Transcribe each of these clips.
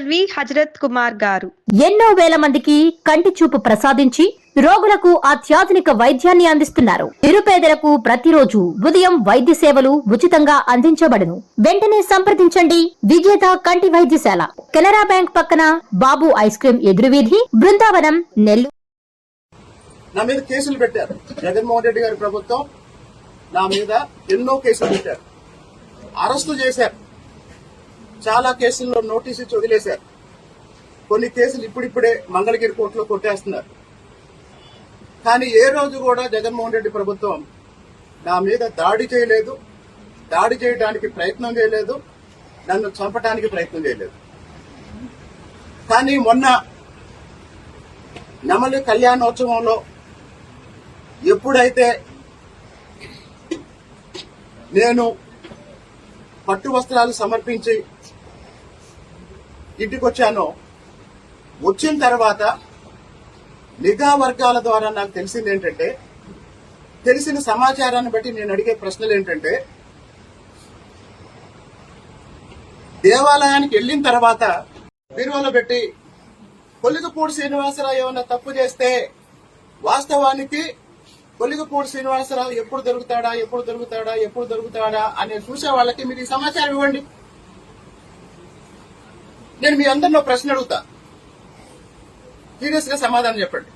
LV Hazrat Kumar గారు ఎన్నో వేల మందికి కంటి చూపు ప్రసాదించి రోగులకు అత్యాధునిక వైద్యాన్ని అందిస్తున్నారు. నిరుపేదలకు ప్రతిరోజు ఉదయం వైద్య సేవలు ఉచితంగా అందించబడును. వెంటనే సంప్రదించండి. విజేత కంటి వైద్యశాల, కెనరా బ్యాంక్ పక్కన, బాబు ఐస్ క్రీమ్ ఎదురువీధి, బృందావనం, నెల్లూరు. నా మీద కేసులు పెట్టారు. జగన్మోహన్ రెడ్డి గారి ప్రభుత్వం నా మీద ఎన్నో కేసులు పెట్టారు, అరెస్టు చేశారు, చాలా కేసుల్లో నోటీసు ఇచ్చి వదిలేశారు. కొన్ని కేసులు ఇప్పుడిప్పుడే మంగళగిరి కోర్టులో కొట్టేస్తున్నారు. కానీ ఏ రోజు కూడా జగన్మోహన్ రెడ్డి ప్రభుత్వం నా మీద దాడి చేయలేదు, దాడి చేయడానికి ప్రయత్నం చేయలేదు, నన్ను చంపడానికి ప్రయత్నం చేయలేదు. కానీ మొన్న నెమలి కళ్యాణోత్సవంలో ఎప్పుడైతే నేను పట్టు వస్త్రాలు సమర్పించి ఇంటికొచ్చానో, వచ్చిన తర్వాత నిఘా వర్గాల ద్వారా నాకు తెలిసింది ఏంటంటే, తెలిసిన సమాచారాన్ని బట్టి నేను అడిగే ప్రశ్నలు ఏంటంటే, దేవాలయానికి వెళ్లిన తర్వాత బీరువాలో పెట్టి కొల్లికపూడి శ్రీనివాసరావు ఏమన్నా తప్పు చేస్తే వాస్తవానికి కొల్లికపూడి శ్రీనివాసరావు ఎప్పుడు దొరుకుతాడా అనే చూసే వాళ్ళకి మీరు ఈ సమాచారం ఇవ్వండి. నేను మీ అందరిలో ప్రశ్న అడుగుతా, సీరియస్ గా సమాధానం చెప్పండి.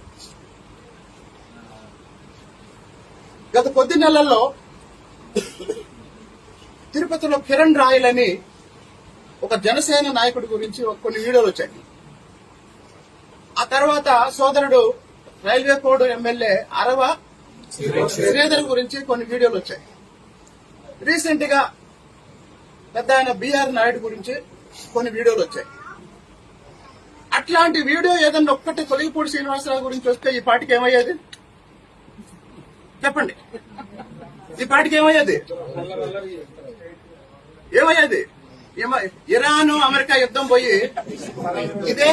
గత కొద్ది నెలల్లో తిరుపతిలో కిరణ్ రాయల్ అని ఒక జనసేన నాయకుడి గురించి కొన్ని వీడియోలు వచ్చాయి. ఆ తర్వాత సోదరుడు రైల్వే కోడ్ ఎమ్మెల్యే అరవ శ్రీధర్ గురించి కొన్ని వీడియోలు వచ్చాయి. రీసెంట్ గా పెద్ద ఆయన బిఆర్ నాయుడు గురించి కొన్ని వీడియోలు వచ్చాయి. అట్లాంటి వీడియో ఏదన్నా ఒక్కటి కొలిగిపూడి శ్రీనివాసరావు గురించి వస్తే ఈ పాటికి ఏమయ్యేది చెప్పండి? ఈ పాటికి ఏమయ్యేది? ఇరాన్ అమెరికా యుద్ధం పోయి ఇదే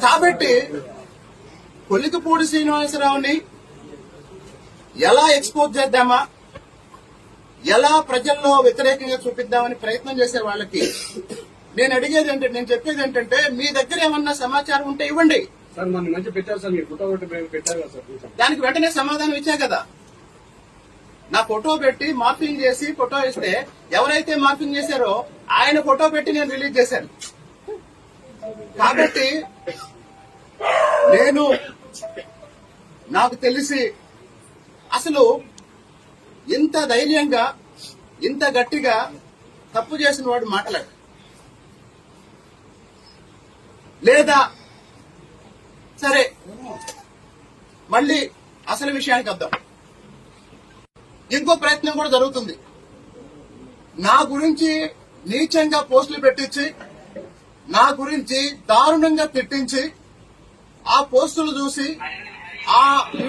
కాబట్టి కొలిగిపూడి శ్రీనివాసరావుని ఎలా ఎక్స్పోజ్ చేద్దామా, ఎలా ప్రజల్లో వ్యతిరేకంగా చూపిద్దామని ప్రయత్నం చేసే వాళ్ళకి నేను అడిగేది ఏంటంటే, నేను చెప్పేది ఏంటంటే, మీ దగ్గర ఏమన్నా సమాచారం ఉంటే ఇవ్వండి. దానికి వెంటనే సమాధానం ఇచ్చా కదా. నా ఫోటో పెట్టి మార్ఫింగ్ చేసి ఫోటో ఇస్తే ఎవరైతే మార్ఫింగ్ చేశారో ఆయన ఫోటో పెట్టి నేను రిలీజ్ చేశాను. కాబట్టి నాకు తెలిసి అసలు ఇంత ధైర్యంగా ఇంత గట్టిగా తప్పు చేసిన వాడు మాట్లాడు, లేదా సరే మళ్ళీ అసలు విషయానికి వద్దాం. ఇంకో ప్రయత్నం కూడా జరుగుతుంది. నా గురించి నీచంగా పోస్టులు పెట్టించి, నా గురించి దారుణంగా తిట్టించి, ఆ పోస్టులు చూసి ఆ